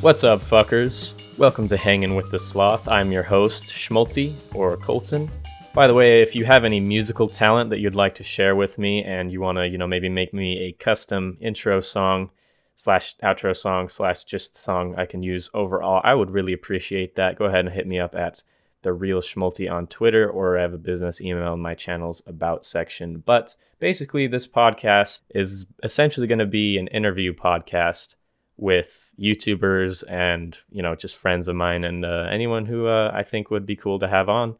What's up, fuckers? Welcome to Hangin with the Sloth. I'm your host, Shmolty, or Colton. By the way, if you have any musical talent that you'd like to share with me and you want to, maybe make me a custom intro song slash outro song slash just song I can use overall, I would really appreciate that. Go ahead and hit me up at The Real Shmolty on Twitter, or I have a business email in my channel's About section. But basically, this podcast is essentially going to be an interview podcast with YouTubers and, just friends of mine and anyone who I think would be cool to have on.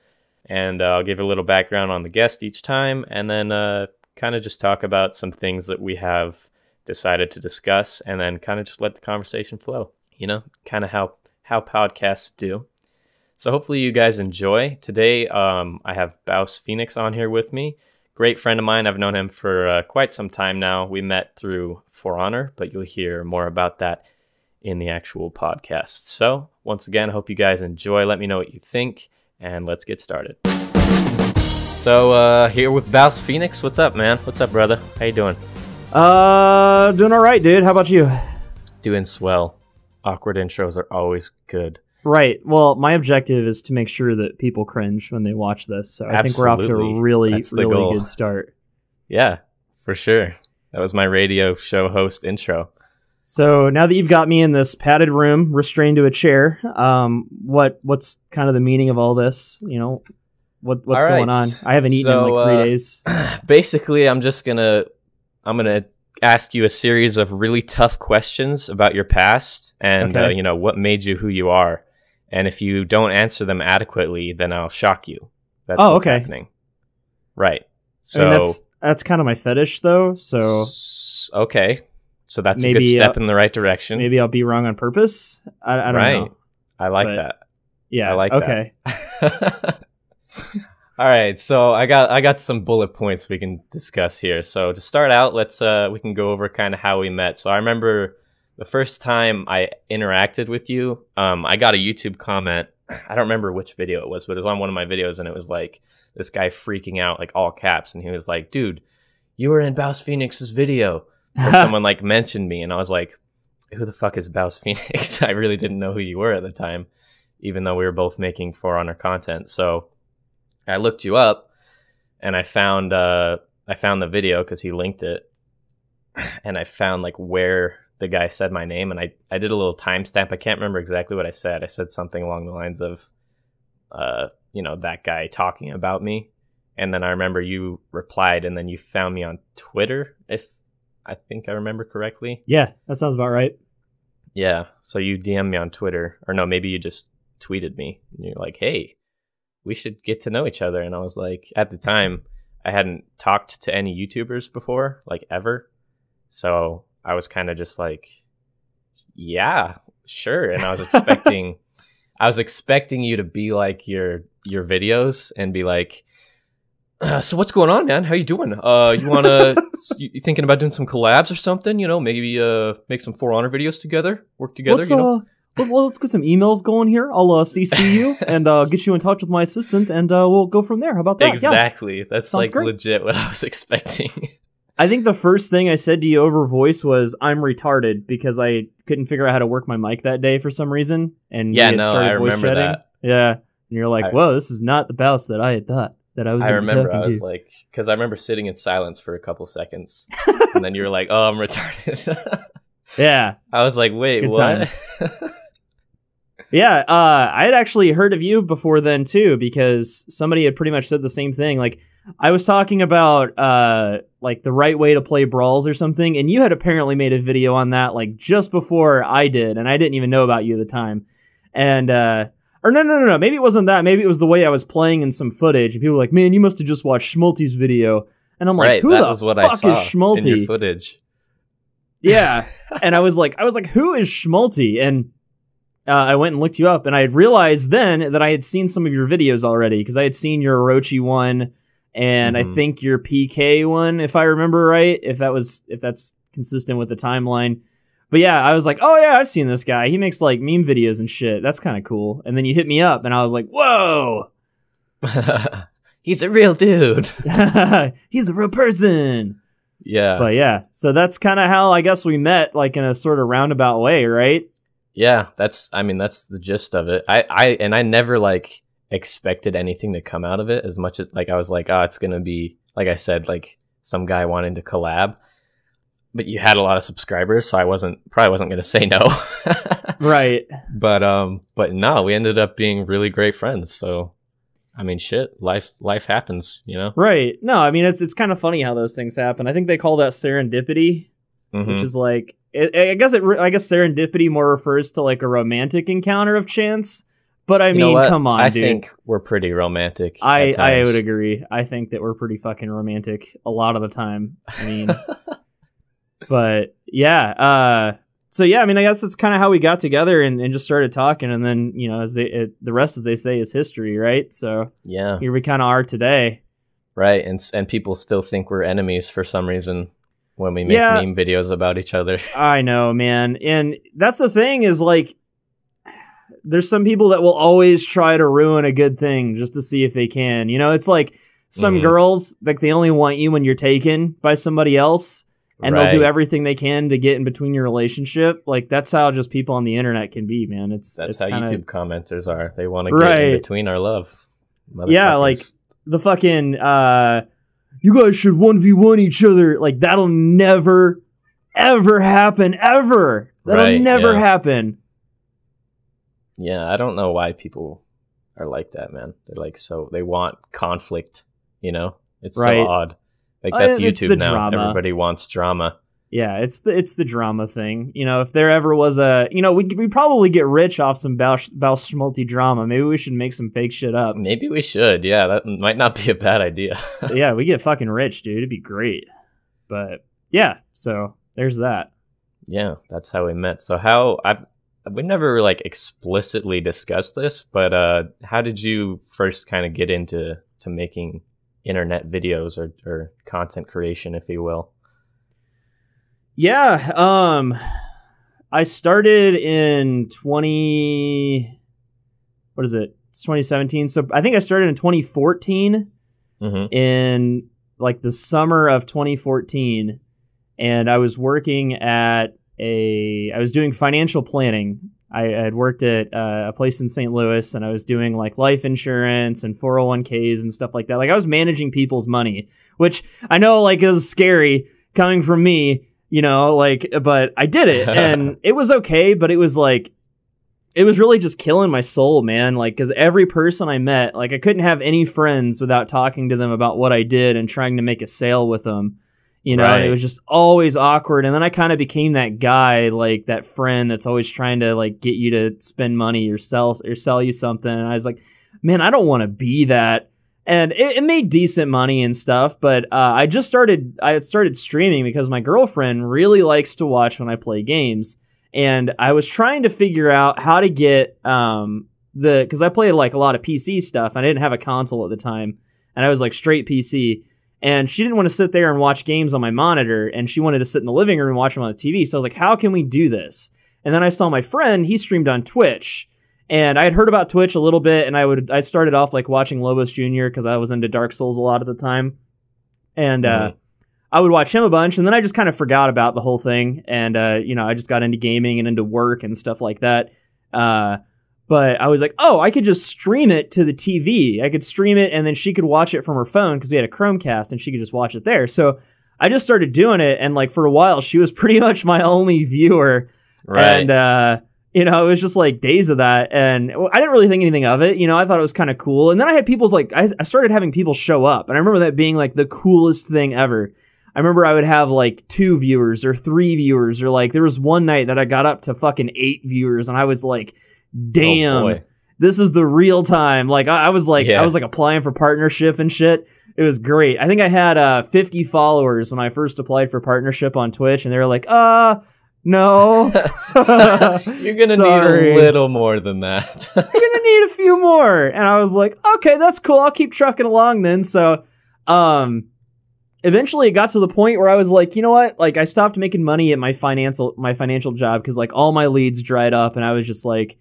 And I'll give a little background on the guest each time, and then kind of just talk about some things that we have decided to discuss, and then kind of just let the conversation flow, kind of how podcasts do. So hopefully you guys enjoy. Today, I have BouseFeenux on here with me. Great friend of mine. I've known him for quite some time now. We met through For Honor, but you'll hear more about that in the actual podcast. So once again, I hope you guys enjoy. Let me know what you think, and let's get started. So here with BouseFeenux. What's up, man? What's up, brother? How you doing? Doing all right, dude. How about you? Doing swell. Awkward intros are always good. Right. Well, my objective is to make sure that people cringe when they watch this. So I think we're off to a really good start. Yeah, for sure. That was my radio show host intro. So now that you've got me in this padded room, restrained to a chair, what's kind of the meaning of all this? What's going on? I haven't eaten in like 3 days. Basically, I'm gonna ask you a series of really tough questions about your past and okay. What made you who you are. And if you don't answer them adequately, then I'll shock you. That's what's happening. Right. So I mean, that's kind of my fetish, though. So okay. So that's maybe a good step in the right direction. Maybe I'll be wrong on purpose. I don't know. I like that. Yeah. I like that. All right. So I got some bullet points we can discuss here. So to start out, we can go over kind of how we met. So I remember the first time I interacted with you, I got a YouTube comment. I don't remember which video it was, but it was on one of my videos, and it was like this guy freaking out, like all caps, and he was like, "Dude, you were in BouseFeenux's video." Or someone like mentioned me, and I was like, "Who the fuck is BouseFeenux?" I really didn't know who you were at the time, even though we were both making For Honor content. So I looked you up, and I found the video because he linked it, and I found like where the guy said my name, and I did a little timestamp. I can't remember exactly what I said. I said something along the lines of, that guy talking about me, and then I remember you replied, and then you found me on Twitter, if I think I remember correctly. Yeah, that sounds about right. Yeah, so you DM'd me on Twitter, or no, maybe you just tweeted me, and you're like, "Hey, we should get to know each other." And I was like, at the time, I hadn't talked to any YouTubers before, like ever. So I was kind of just like, yeah, sure. And I was expecting you to be like your videos and be like, so what's going on, man? How you doing? You thinking about doing some collabs or something? Maybe make some For Honor videos together, work together. Let's get some emails going here. I'll CC you and get you in touch with my assistant, and we'll go from there. How about that? Exactly. Yeah. That's Sounds like great. legit what I was expecting. I think the first thing I said to you over voice was, "I'm retarded," because I couldn't figure out how to work my mic that day for some reason. And yeah, we had started I voice remember chatting. that. Yeah. And you're like, whoa, this is not the Bouse that I had thought that I was going to be talking to. I was like, because I remember sitting in silence for a couple seconds. And then you were like, "Oh, I'm retarded." Yeah. I was like, wait, Good what? Yeah, I had actually heard of you before then, too, because somebody had pretty much said the same thing. Like, I was talking about, like, the right way to play brawls or something, and you had apparently made a video on that, like, just before I did, and I didn't even know about you at the time. And, or no, maybe it wasn't that. Maybe it was the way I was playing in some footage, and people were like, "Man, you must have just watched Shmolty's video." And I'm like, "Who the fuck is Shmolty?" In your footage. Yeah, and I was like, "Who is Shmolty?" And I went and looked you up, and I had realized then that I had seen some of your videos already, because I had seen your Orochi one, and I think your PK one, if I remember right, if that's consistent with the timeline. But yeah, I was like, "Oh yeah, I've seen this guy. He makes like meme videos and shit. That's kind of cool." And then you hit me up, and I was like, "Whoa, he's a real dude. He's a real person." Yeah. But yeah, so that's kind of how I guess we met, like in a sort of roundabout way, right? Yeah, that's the gist of it. I never like expected anything to come out of it as much as like I was like, oh, it's gonna be like I said, like some guy wanting to collab. But you had a lot of subscribers, so I probably wasn't gonna say no. Right. But no, we ended up being really great friends. So I mean, shit, life happens, you know? Right. No, I mean, it's kind of funny how those things happen. I think they call that serendipity, which is like, I guess serendipity more refers to like a romantic encounter of chance. But I mean, come on, dude. I think we're pretty romantic. I would agree. I think that we're pretty fucking romantic a lot of the time. I mean, but yeah. So yeah, I mean, I guess that's kind of how we got together and just started talking, and then you know, the rest, as they say, is history, right? So yeah, here we kind of are today, right? And people still think we're enemies for some reason when we make meme videos about each other. I know, man, and that's the thing is like, there's some people that will always try to ruin a good thing just to see if they can. You know, it's like some girls, like they only want you when you're taken by somebody else. And they'll do everything they can to get in between your relationship. Like, that's how just people on the internet can be, man. That's how YouTube commenters are. They want to get in between our love. Yeah, like, the fucking, you guys should 1v1 each other. Like, that'll never, ever happen, ever. That'll never happen. Yeah, I don't know why people are like that, man. They're like, they want conflict, you know? It's so odd. Like, that's YouTube now. Drama. Everybody wants drama. Yeah, it's the drama thing. You know, if there ever was we probably get rich off some Shmolty drama. Maybe we should make some fake shit up. Maybe we should. Yeah, that might not be a bad idea. Yeah, we get fucking rich, dude. It'd be great. But yeah, so there's that. Yeah, that's how we met. So we never like explicitly discussed this, but how did you first kind of get into making internet videos or content creation, if you will? Yeah, I started in 2017. So I think I started in 2014 in like the summer of 2014, and I was working I was doing financial planning. I had worked at a place in St. Louis, and I was doing like life insurance and 401ks and stuff like that. Like, I was managing people's money, which I know like is scary coming from me, you know, like, but I did it and it was okay. But it was like, it was really just killing my soul, man. Like, cause every person I met, like I couldn't have any friends without talking to them about what I did and trying to make a sale with them. You know, and it was just always awkward. And then I kind of became that guy, like that friend that's always trying to like get you to spend money or sell you something. And I was like, man, I don't want to be that. And it made decent money and stuff. But I started streaming because my girlfriend really likes to watch when I play games. And I was trying to figure out how to get because I played like a lot of PC stuff. I didn't have a console at the time. And I was like straight PC. And she didn't want to sit there and watch games on my monitor, and she wanted to sit in the living room and watch them on the TV. So I was like, how can we do this? And then I saw my friend, he streamed on Twitch, and I had heard about Twitch a little bit, and I started off like watching Lobos Jr. because I was into Dark Souls a lot at the time. And I would watch him a bunch, and then I just kind of forgot about the whole thing. And, I just got into gaming and into work and stuff like that. But I was like, oh, I could just stream it to the TV. I could stream it, and then she could watch it from her phone because we had a Chromecast, and she could just watch it there. So I just started doing it, and like for a while, she was pretty much my only viewer. Right. And, it was just like days of that, and I didn't really think anything of it. You know, I thought it was kind of cool. And then I had I started having people show up, and I remember that being like the coolest thing ever. I remember I would have like 2 viewers or 3 viewers, or like there was one night that I got up to fucking 8 viewers, and I was like, damn, this is the real time. Like I was like applying for partnership and shit. It was great. I think I had 50 followers when I first applied for partnership on Twitch, and they were like, no. You're gonna need a little more than that. You're gonna need a few more. And I was like, okay, that's cool. I'll keep trucking along then. So eventually it got to the point where I was like, you know what? Like, I stopped making money at my financial job because like all my leads dried up, and I was just like,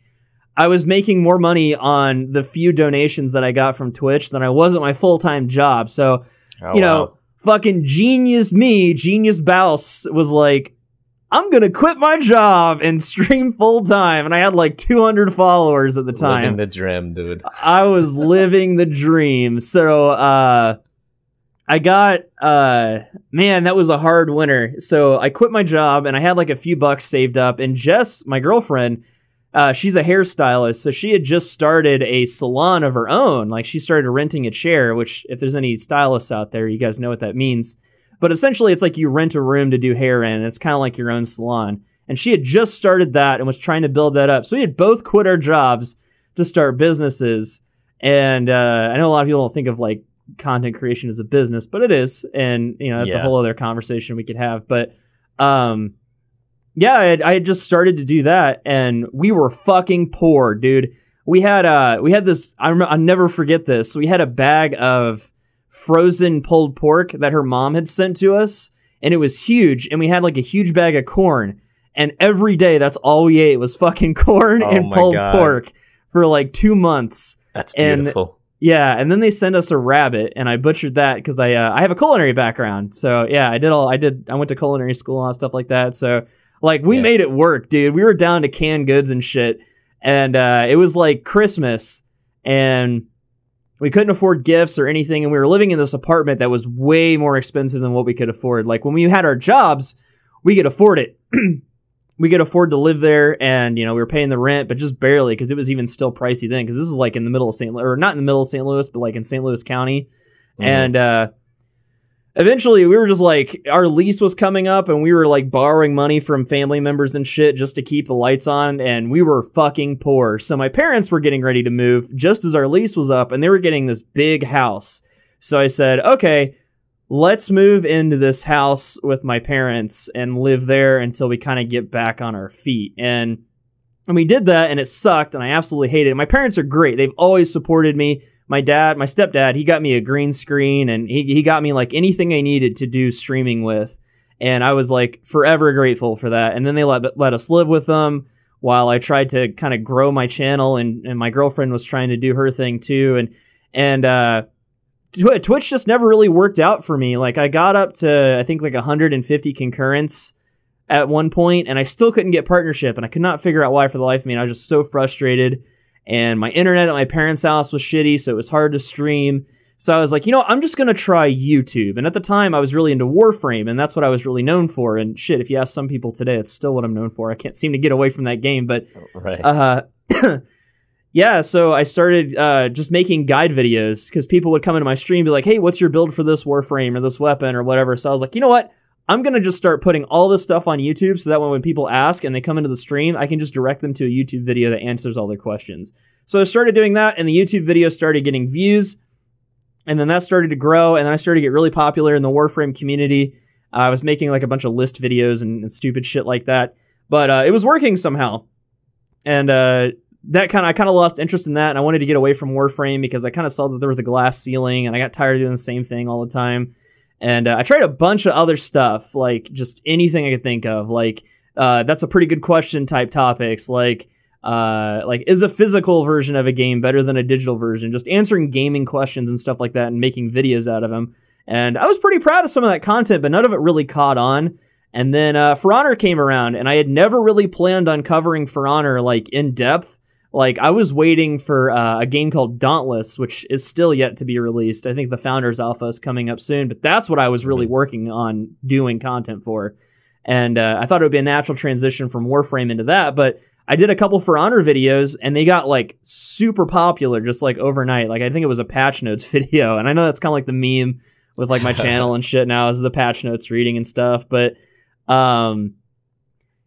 I was making more money on the few donations that I got from Twitch than I was at my full-time job. So, fucking genius Bouse was like, I'm going to quit my job and stream full time. And I had like 200 followers at the time. Living the dream, dude. I was living the dream. So, I got, man, that was a hard winter. So I quit my job and I had like a few bucks saved up. And Jess, my girlfriend, she's a hairstylist. So she had just started a salon of her own. Like she started renting a chair, which if there's any stylists out there, you guys know what that means. But essentially it's like you rent a room to do hair in. And it's kind of like your own salon. And she had just started that and was trying to build that up. So we had both quit our jobs to start businesses. And, I know a lot of people don't think of like content creation as a business, but it is. And, you know, that's a whole other conversation we could have. But, yeah, I had just started to do that and we were fucking poor, dude. We had this, I'll never forget this. We had a bag of frozen pulled pork that her mom had sent to us and it was huge. And we had like a huge bag of corn and every day that's all we ate was fucking corn and pulled pork for like 2 months. That's beautiful. Yeah, and then they sent us a rabbit, and I butchered that because I have a culinary background. So yeah, I went to culinary school and all stuff like that. So like we made it work, dude. We were down to canned goods and shit, and it was like Christmas, and we couldn't afford gifts or anything, and we were living in this apartment that was way more expensive than what we could afford. Like when we had our jobs, we could afford it. We could afford to live there and, you know, we were paying the rent, but just barely because it was even still pricey then because this is like in the middle of St. Louis, or not in the middle of St. Louis, but like in St. Louis County. Mm-hmm. And eventually we were just like, our lease was coming up and we were like borrowing money from family members and shit just to keep the lights on. And we were fucking poor. So my parents were getting ready to move just as our lease was up and they were getting this big house. So I said, okay, let's move into this house with my parents and live there until we kind of get back on our feet. And we did that and it sucked and I absolutely hated it. My parents are great. They've always supported me. My stepdad, he got me a green screen and he got me like anything I needed to do streaming with. And I was like forever grateful for that. And then they let us live with them while I tried to kind of grow my channel and my girlfriend was trying to do her thing too. And Twitch just never really worked out for me. Like I got up to, I think like 150 concurrents at one point and I still couldn't get partnership and I could not figure out why for the life of me. And I was just so frustrated and my internet at my parents' house was shitty. So it was hard to stream. So I was like, you know, I'm just going to try YouTube. And at the time I was really into Warframe and that's what I was really known for. And shit, if you ask some people today, it's still what I'm known for. I can't seem to get away from that game, but, yeah, so I started just making guide videos because people would come into my stream and be like, hey, what's your build for this Warframe or this weapon or whatever? So I was like, you know what? I'm going to just start putting all this stuff on YouTube so that when people ask and they come into the stream, I can just direct them to a YouTube video that answers all their questions. So I started doing that and the YouTube video started getting views and then that started to grow and then I started to get really popular in the Warframe community. I was making like a bunch of list videos and stupid shit like that, but it was working somehow. And I kind of lost interest in that and I wanted to get away from Warframe because I kind of saw that there was a glass ceiling and I got tired of doing the same thing all the time. And I tried a bunch of other stuff, like just anything I could think of, like that's a pretty good question type topics, like is a physical version of a game better than a digital version? Just answering gaming questions and stuff like that and making videos out of them. And I was pretty proud of some of that content, but none of it really caught on. And then For Honor came around and I had never really planned on covering For Honor like in depth. Like, I was waiting for a game called Dauntless, which is still yet to be released. I think the Founders Alpha is coming up soon, but that's what I was really working on doing content for. And I thought it would be a natural transition from Warframe into that, but I did a couple For Honor videos, and they got, like, super popular just, like, overnight. Like, I think it was a patch notes video, and I know that's kind of like the meme with, like, my channel and shit now is the patch notes reading and stuff, but...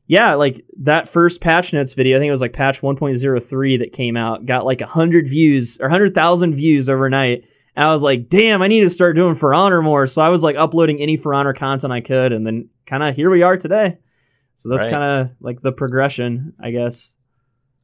yeah, like that first patch notes video, I think it was like patch 1.03 that came out, got like 100 views or 100,000 views overnight. And I was like, damn, I need to start doing For Honor more. So I was like uploading any For Honor content I could. And then kind of here we are today. So that's kind of like the progression, I guess.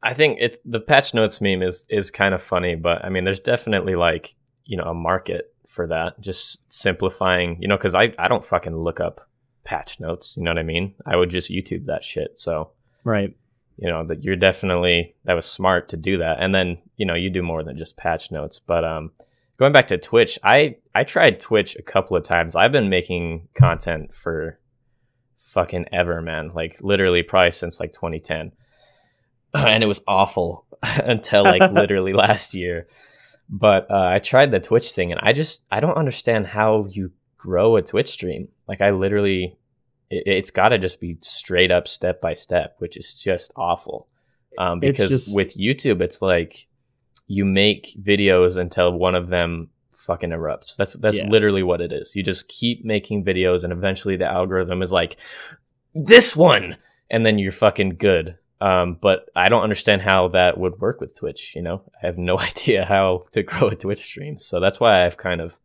I think the patch notes meme is kind of funny, but I mean, there's definitely like, you know, a market for that. Just simplifying, you know, because I don't fucking look up patch notes, you know what I mean? I would just YouTube that shit. So right, you know, that you're definitely, that was smart to do that. And then, you know, you do more than just patch notes. But going back to Twitch, I tried Twitch a couple of times. I've been making content for fucking ever, man. Like literally probably since like 2010. And it was awful until like literally last year. But I tried the Twitch thing, and I don't understand how you grow a Twitch stream. Like I literally, it's got to just be straight up step by step, which is just awful. Because with YouTube, it's like you make videos until one of them fucking erupts. That's literally what it is. You just keep making videos, and eventually the algorithm is like, this one, and then you're fucking good. But I don't understand how that would work with Twitch. You know, I have no idea how to grow a Twitch stream, so that's why I've kind of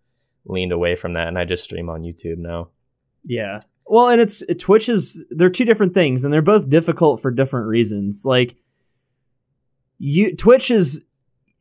leaned away from that, and I just stream on YouTube now. Yeah. Well, and they're two different things, and they're both difficult for different reasons. Like Twitch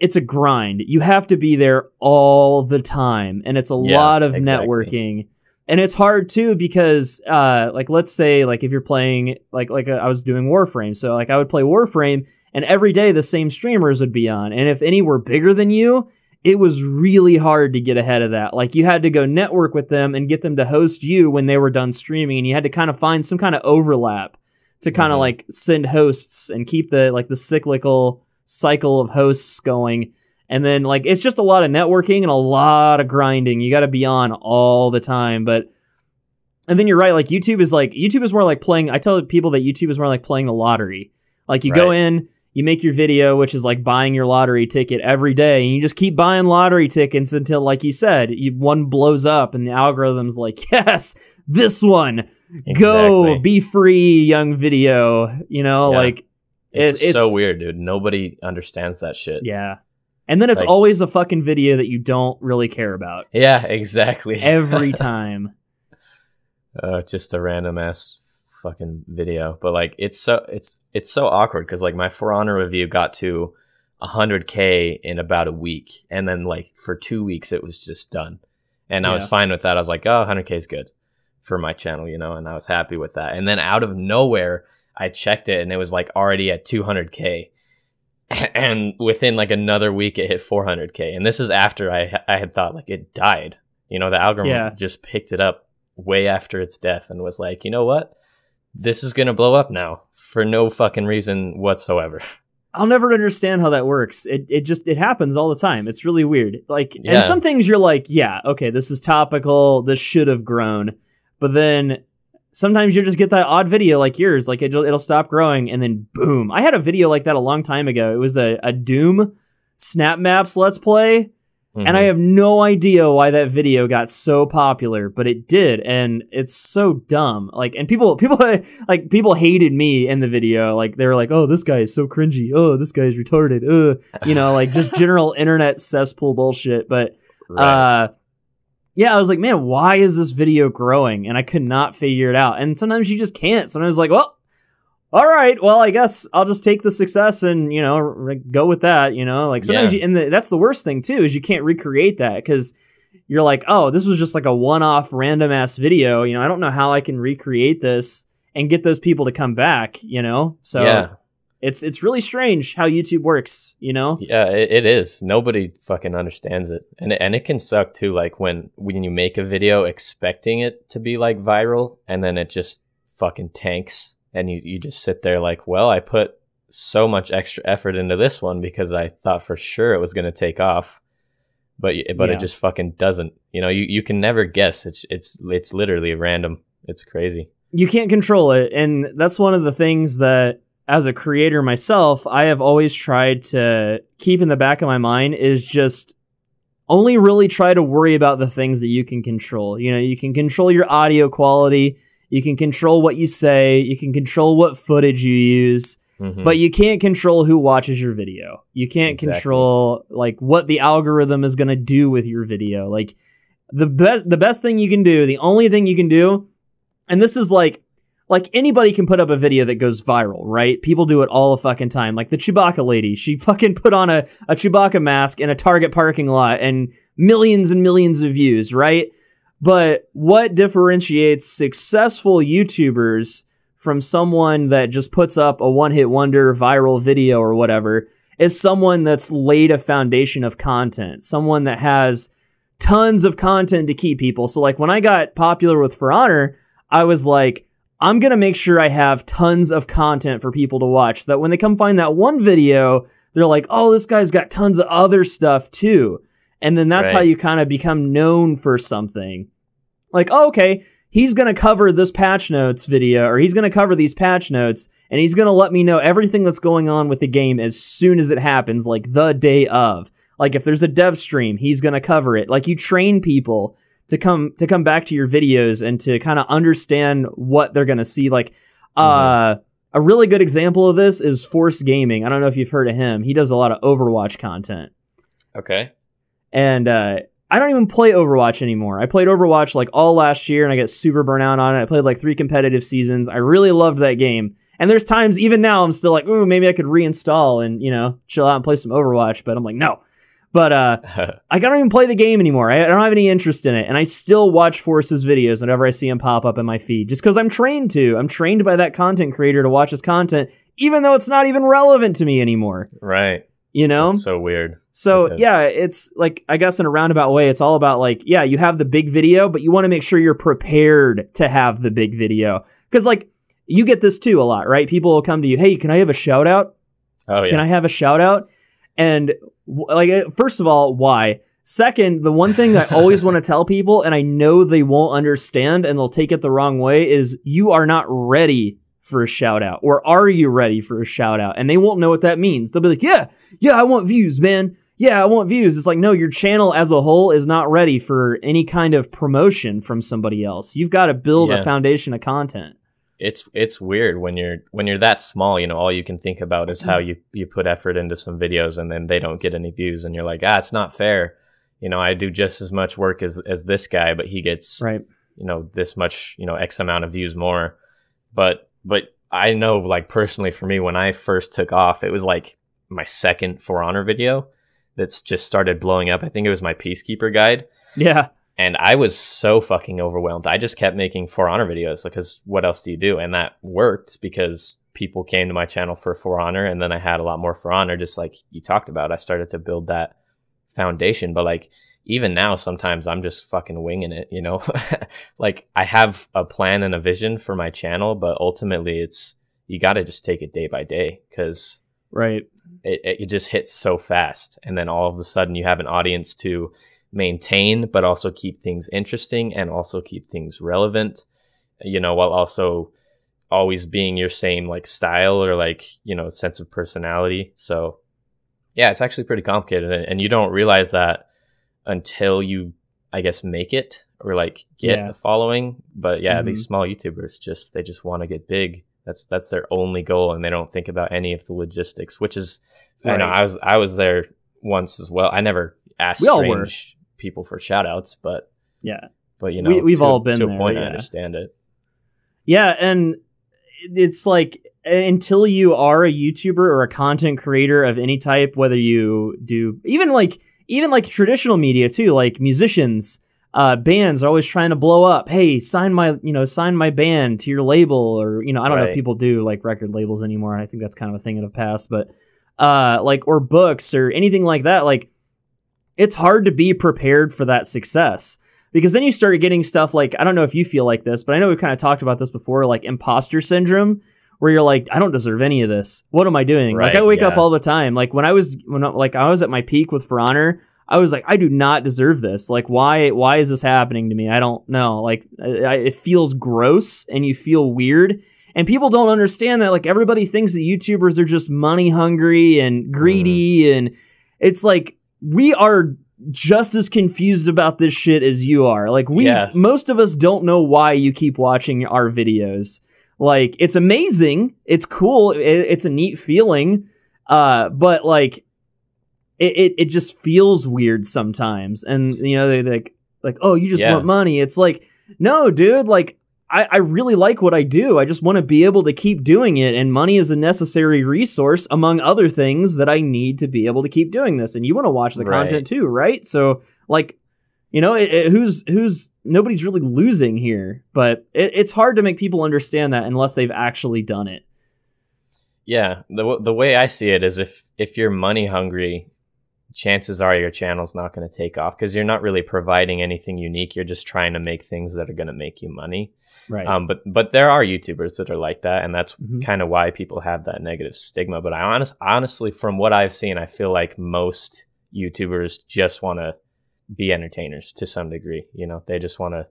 it's a grind. You have to be there all the time, and it's a lot of networking. And it's hard too because like let's say like if you're playing like I was doing Warframe, so like I would play Warframe, and every day the same streamers would be on, and if any were bigger than you, it was really hard to get ahead of that. Like you had to go network with them and get them to host you when they were done streaming, and you had to kind of find some kind of overlap to kind of like send hosts and keep the cyclical cycle of hosts going. And then like it's just a lot of networking and a lot of grinding. You got to be on all the time. And then you're right, like YouTube is more like playing. I tell people that YouTube is more like playing the lottery. Like you go in, you make your video, which is like buying your lottery ticket every day, and you just keep buying lottery tickets until, like you said, one blows up and the algorithm's like, yes, this one. Exactly. Go be free, young video. You know, like it's so weird, dude. Nobody understands that shit. Yeah. And then it's like, always a fucking video that you don't really care about. Yeah, exactly. Every time. Just a random ass fucking video. But like it's so awkward because like my For Honor review got to 100K in about a week, and then like for 2 weeks it was just done. And I was fine with that. I was like, oh, 100K is good for my channel, you know, and I was happy with that. And then out of nowhere, I checked it and it was like already at 200K. And within like another week, it hit 400K. And this is after I had thought like it died. You know, the algorithm just picked it up way after its death and was like, you know what? This is going to blow up now for no fucking reason whatsoever. I'll never understand how that works. It happens all the time. It's really weird. Like, and some things you're like, yeah, okay, this is topical. This should have grown. But then sometimes you just get that odd video like yours, like it'll stop growing and then boom. I had a video like that a long time ago. It was a Doom Snap Maps Let's Play, and I have no idea why that video got so popular, but it did, and it's so dumb. Like, and people hated me in the video. Like they were like, "Oh, this guy is so cringy. Oh, this guy is retarded." You know, like just general internet cesspool bullshit. But yeah, I was like, man, why is this video growing? And I could not figure it out. And sometimes you just can't. Sometimes like, well, all right, well, I guess I'll just take the success and, you know, go with that, you know? Like sometimes that's the worst thing too, is you can't recreate that because you're like, oh, this was just like a one-off random ass video. You know, I don't know how I can recreate this and get those people to come back, you know? So it's really strange how YouTube works, you know? Yeah, it is. Nobody fucking understands it. And it can suck too, like when you make a video expecting it to be like viral and then it just fucking tanks and you just sit there like, well, I put so much extra effort into this one because I thought for sure it was going to take off. But it just fucking doesn't. You know, you can never guess. It's literally random. It's crazy. You can't control it. And that's one of the things that as a creator myself, I have always tried to keep in the back of my mind is just only really try to worry about the things that you can control. You know, you can control your audio quality, you can control what you say, you can control what footage you use, but you can't control who watches your video. You can't control like what the algorithm is going to do with your video. Like the best thing you can do, the only thing you can do, and this is like anybody can put up a video that goes viral, right? People do it all the fucking time. Like the Chewbacca lady, she fucking put on a Chewbacca mask in a Target parking lot and millions of views, right? But what differentiates successful YouTubers from someone that just puts up a one-hit wonder viral video or whatever is someone that's laid a foundation of content, someone that has tons of content to keep people. So like when I got popular with For Honor, I was like, I'm going to make sure I have tons of content for people to watch, so that when they come find that one video, they're like, oh, this guy's got tons of other stuff too. And then that's how you kind of become known for something. Like, oh, okay, he's going to cover this patch notes video, or he's going to cover these patch notes, and he's going to let me know everything that's going on with the game as soon as it happens, like the day of. Like if there's a dev stream, he's going to cover it. Like you train people to come back to your videos and to kind of understand what they're going to see. Like a really good example of this is Force Gaming. I don't know if you've heard of him. He does a lot of Overwatch content. Okay. And I don't even play Overwatch anymore. I played Overwatch like all last year and I got super burnt out on it. I played like 3 competitive seasons. I really loved that game. And there's times even now I'm still like, ooh, maybe I could reinstall and, you know, chill out and play some Overwatch. But I'm like, no. But I don't even play the game anymore. I don't have any interest in it. And I still watch Force's videos whenever I see him pop up in my feed. Just because I'm trained to. I'm trained by that content creator to watch his content, even though it's not even relevant to me anymore. Right. You know? That's so weird. So, yeah, it's like, I guess in a roundabout way, it's all about like, yeah, you have the big video, but you want to make sure you're prepared to have the big video. Because like, you get this too a lot, right? People will come to you, hey, can I have a shout out? Oh, yeah. Can I have a shout out? And like, first of all, why? Second, the one thing I always want to tell people, and I know they won't understand and they'll take it the wrong way, is you are not ready for a shout out. Or are you ready for a shout out? And they won't know what that means. They'll be like, yeah, I want views, man. Yeah, I want views. It's like, no, your channel as a whole is not ready for any kind of promotion from somebody else. You've got to build a foundation of content. It's weird when you're that small, you know, all you can think about is how you put effort into some videos and then they don't get any views and you're like, it's not fair. You know, I do just as much work as this guy, but he gets, you know, this much, you know, X amount of views more. But I know, like, personally for me, when I first took off, it was like my second For Honor video that's just started blowing up. I think it was my Peacekeeper guide. Yeah. And I was so fucking overwhelmed. I just kept making For Honor videos because what else do you do? And that worked because people came to my channel for For Honor, and then I had a lot more For Honor, just like you talked about. I started to build that foundation. But like, even now, sometimes I'm just fucking winging it, you know? Like, I have a plan and a vision for my channel, but ultimately you got to just take it day by day because it just hits so fast. And then all of a sudden you have an audience to maintain, but also keep things interesting and also keep things relevant, you know, while also always being your same like style or like, you know, sense of personality. So yeah, it's actually pretty complicated, and you don't realize that until you, I guess, make it or like get a following. But yeah, these small YouTubers they just want to get big. That's their only goal, and they don't think about any of the logistics, which is I know I was there once as well. I never asked strange people for shout outs, but you know, we've all been to there, a point. I understand it. Yeah, and it's like, until you are a YouTuber or a content creator of any type, whether you do even like traditional media too, like musicians, bands are always trying to blow up. Hey, sign my band to your label, or, you know, I don't know if people do like record labels anymore. I think that's kind of a thing in the past, but like, or books or anything like that. Like, it's hard to be prepared for that success, because then you start getting stuff like, I don't know if you feel like this, but I know we've kind of talked about this before, like Imposter Syndrome, where you're like, I don't deserve any of this. What am I doing? Like, I wake up all the time. Like when I was at my peak with For Honor, I was like, I do not deserve this. Like, why is this happening to me? I don't know. Like, it feels gross and you feel weird. And people don't understand that. Like, everybody thinks that YouTubers are just money hungry and greedy. And it's like, we are just as confused about this shit as you are. Like, most of us don't know why you keep watching our videos. Like, it's amazing. It's cool. It's a neat feeling. But like, it just feels weird sometimes. And, you know, they're like, oh, you just want money. It's like, no, dude, like, I really like what I do. I just want to be able to keep doing it. And money is a necessary resource among other things that I need to be able to keep doing this. And you want to watch the content too, right? So like, you know, nobody's really losing here, but it's hard to make people understand that unless they've actually done it. Yeah. The way I see it is if you're money hungry, chances are your channel's not going to take off because you're not really providing anything unique. You're just trying to make things that are going to make you money. Right. But there are YouTubers that are like that, and that's Mhm. kind of why people have that negative stigma. But honestly, from what I've seen, I feel like most YouTubers just want to be entertainers to some degree. You know, they just want to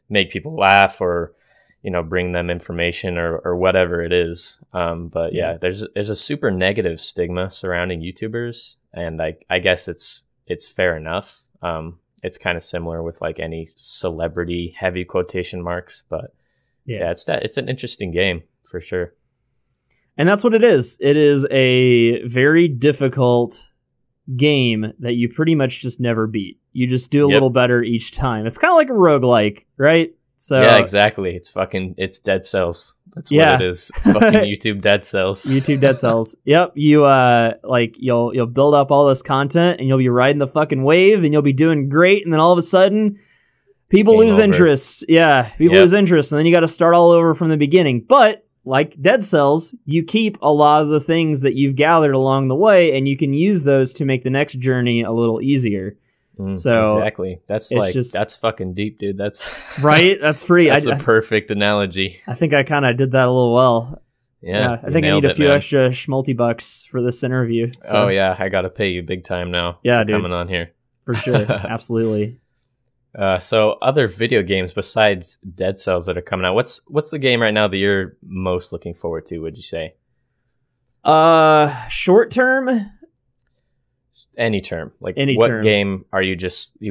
make people laugh or, you know, bring them information or whatever it is. But yeah, there's a super negative stigma surrounding YouTubers, and I guess it's fair enough. It's kind of similar with like any celebrity, heavy quotation marks, but yeah, it's an interesting game for sure. And that's what it is. It is a very difficult game that you pretty much just never beat. You just do a little better each time. It's kind of like a roguelike, right? So yeah, exactly. It's Dead Cells. That's what it is. It's fucking YouTube Dead Cells. YouTube Dead Cells. Yep. You you'll build up all this content and you'll be riding the fucking wave and you'll be doing great, and then all of a sudden people lose interest. Yeah, people lose interest, and then you got to start all over from the beginning. But like Dead Cells, you keep a lot of the things that you've gathered along the way, and you can use those to make the next journey a little easier. So exactly, that's fucking deep, dude. That's right. That's free. That's a perfect analogy. I think I kind of did that a little well. Yeah, I think I need a few extra Shmolty bucks for this interview. So. Oh yeah, I got to pay you big time now. Yeah, for dude, coming on here for sure. Absolutely. So other video games besides Dead Cells that are coming out, what's the game right now that you're most looking forward to, would you say? Short term? Any term. Like any what term. Game are you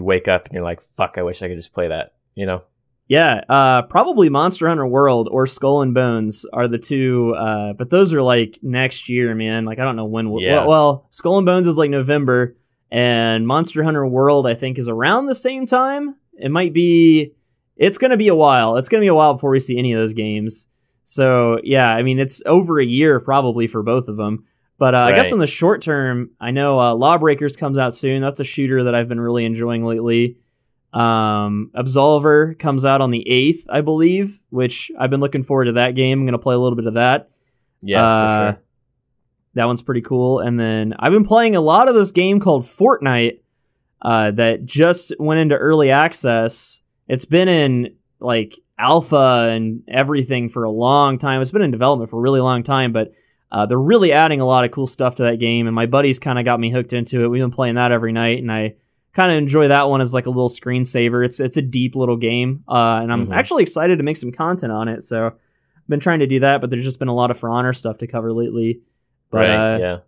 wake up and you're like, fuck, I wish I could just play that, you know? Yeah, probably Monster Hunter World or Skull and Bones are the two, but those are like next year, man. Like I don't know when well, Skull and Bones is like November, and Monster Hunter World I think is around the same time. It's going to be a while. It's going to be a while before we see any of those games. So, yeah, I mean, it's over a year probably for both of them. But I guess in the short term, I know Lawbreakers comes out soon. That's a shooter that I've been really enjoying lately. Absolver comes out on the 8th, I believe, which I've been looking forward to that game. I'm going to play a little bit of that. Yeah, for sure. That one's pretty cool. And then I've been playing a lot of this game called Fortnite that just went into early access. It's been in like alpha and everything for a long time. It's been in development for a really long time, but they're really adding a lot of cool stuff to that game, and my buddies kind of got me hooked into it. We've been playing that every night, and I kind of enjoy that one as like a little screensaver. It's a deep little game, and I'm actually excited to make some content on it. So I've been trying to do that, but there's just been a lot of For Honor stuff to cover lately. But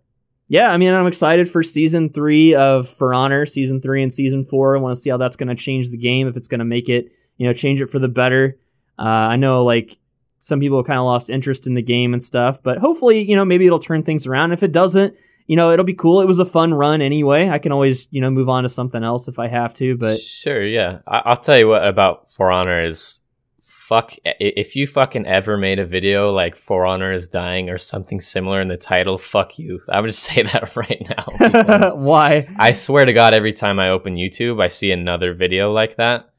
yeah, I mean, I'm excited for Season 3 of For Honor, Season 3 and Season 4. I want to see how that's going to change the game, if it's going to make it, change it for the better. I know, like, some people kind of lost interest in the game and stuff, but hopefully, maybe it'll turn things around. If it doesn't, it'll be cool. It was a fun run anyway. I can always, move on to something else if I have to, but... Sure, yeah. I'll tell you what about For Honor is... Fuck, if you fucking ever made a video like For Honor is dying or something similar in the title, fuck you. I would just say that right now. Why? I swear to God, every time I open YouTube, I see another video like that.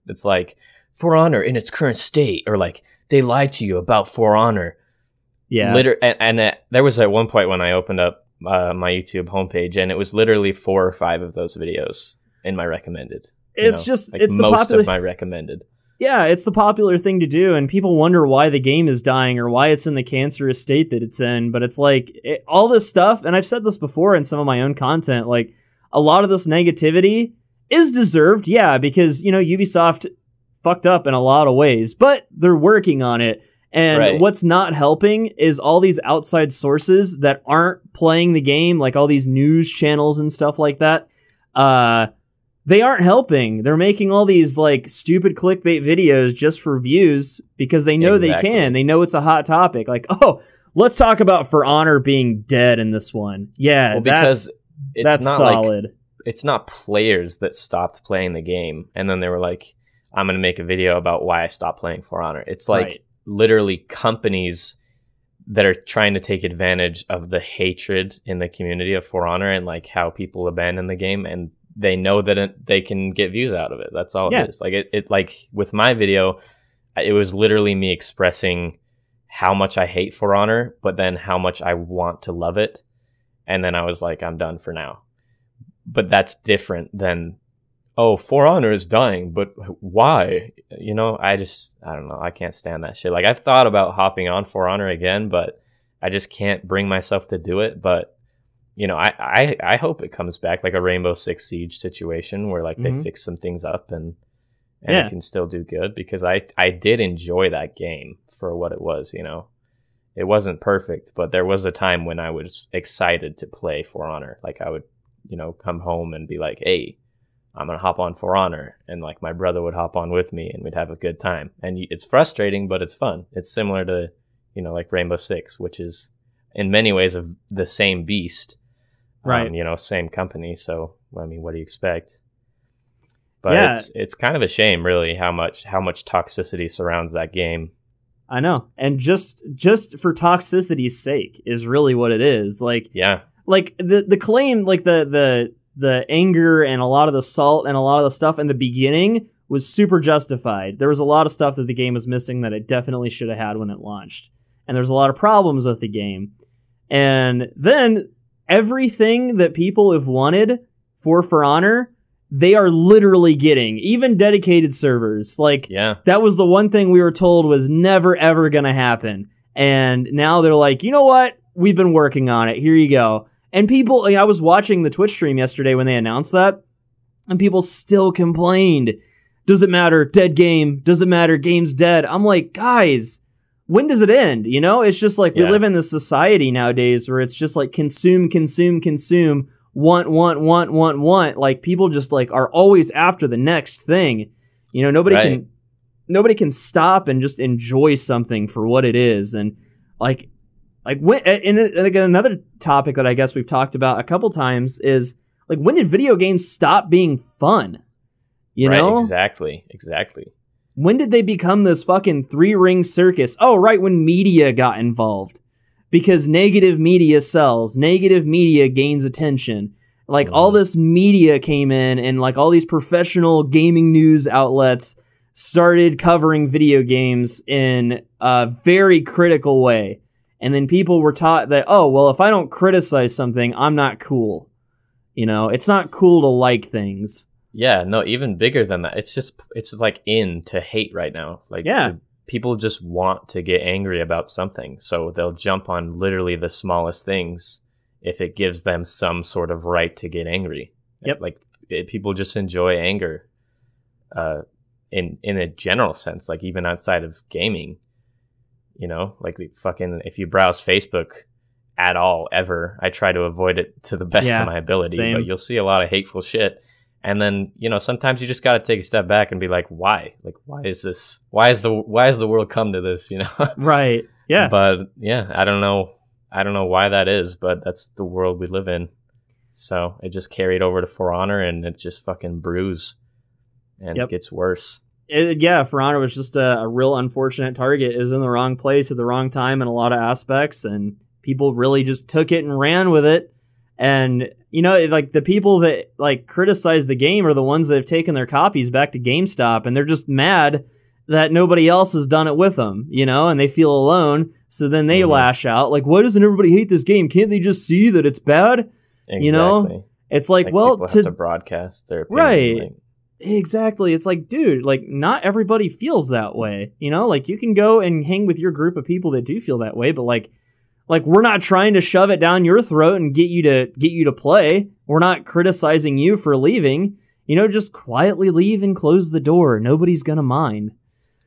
It's like, For Honor in its current state, or like, they lied to you about For Honor. Yeah. There was at one point when I opened up my YouTube homepage, and it was literally 4 or 5 of those videos in my recommended. It's most of my recommended. Yeah, it's the popular thing to do, and people wonder why the game is dying or why it's in the cancerous state that it's in. But it's like all this stuff, and I've said this before in some of my own content, like a lot of this negativity is deserved, yeah, because, Ubisoft fucked up in a lot of ways, but they're working on it. And what's not helping is all these outside sources that aren't playing the game, like all these news channels and stuff like that. They aren't helping. They're making all these like stupid clickbait videos just for views because they know they can. They know it's a hot topic. Like, oh, let's talk about For Honor being dead in this one. Yeah, well, because that's not solid. Like, it's not players that stopped playing the game and then they were like, I'm going to make a video about why I stopped playing For Honor. It's like literally companies that are trying to take advantage of the hatred in the community of For Honor and like how people abandon the game, and they know that they can get views out of it. That's all it is. Like it like with my video, it was literally me expressing how much I hate For Honor, but then how much I want to love it. And then I was like, I'm done for now. but that's different than, oh, For Honor is dying, but why? You know, I don't know. I can't stand that shit. Like, I've thought about hopping on For Honor again, but I just can't bring myself to do it. But, you know, I hope it comes back like a Rainbow Six Siege situation where, like, they fix some things up and it can still do good, because I did enjoy that game for what it was, you know. It wasn't perfect, but there was a time when I was excited to play For Honor. Like, I would, you know, come home and be like, hey, I'm going to hop on For Honor. And, like, my brother would hop on with me and we'd have a good time. And it's frustrating, but it's fun. It's similar to, you know, like Rainbow Six, which is in many ways of the same beast. Right. You know, same company. So, I mean, what do you expect? But it's kind of a shame, really, how much toxicity surrounds that game. I know. And just for toxicity's sake is really what it is. Like, like the claim, like the anger and a lot of the salt and a lot of the stuff in the beginning was super justified. There was a lot of stuff that the game was missing that it definitely should have had when it launched. And there's a lot of problems with the game. And then everything that people have wanted for Honor, they are literally getting. Even dedicated servers. Like, that was the one thing we were told was never, ever going to happen. And now they're like, you know what? We've been working on it. Here you go. And people, I was watching the Twitch stream yesterday when they announced that, and people still complained. Doesn't matter, dead game. Doesn't matter, game's dead. I'm like, guys, when does it end? You know, it's just like we live in this society nowadays where it's just like consume, want. Like, people just like are always after the next thing. You know, nobody can stop and just enjoy something for what it is. And like when, and again, another topic that I guess we've talked about a couple times is like, when did video games stop being fun? You know? Exactly. When did they become this fucking three-ring circus? Oh, right, when media got involved. Because negative media sells. Negative media gains attention. Like, all this media came in, and like all these professional gaming news outlets started covering video games in a very critical way. And then people were taught that, oh, well, if I don't criticize something, I'm not cool. You know, it's not cool to like things. Yeah, no, even bigger than that. It's like in to hate right now. Like, people just want to get angry about something. So they'll jump on literally the smallest things if it gives them some sort of right to get angry. Like, people just enjoy anger in a general sense, like even outside of gaming. You know, like, fucking, if you browse Facebook at all, ever, I try to avoid it to the best of my ability, but you'll see a lot of hateful shit. And then, you know, sometimes you just got to take a step back and be like, why? Like, why is this? Why is the world come to this? You know? Right. Yeah. But yeah, I don't know why that is, but that's the world we live in. So it just carried over to For Honor, and it just fucking brews and it gets worse. For Honor was just a real unfortunate target. It was in the wrong place at the wrong time in a lot of aspects, and people really just took it and ran with it. And, you know, like, the people that like criticize the game are the ones that have taken their copies back to GameStop, and they're just mad that nobody else has done it with them, you know, and they feel alone. So then they lash out like, why doesn't everybody hate this game? Can't they just see that it's bad? Exactly. You know, it's like well, people have to broadcast their opinion, right. Like, exactly. It's like, dude, like, not everybody feels that way. You know, like, you can go and hang with your group of people that do feel that way, but like we're not trying to shove it down your throat and get you to play. We're not criticizing you for leaving. You know, just quietly leave and close the door. Nobody's gonna mind.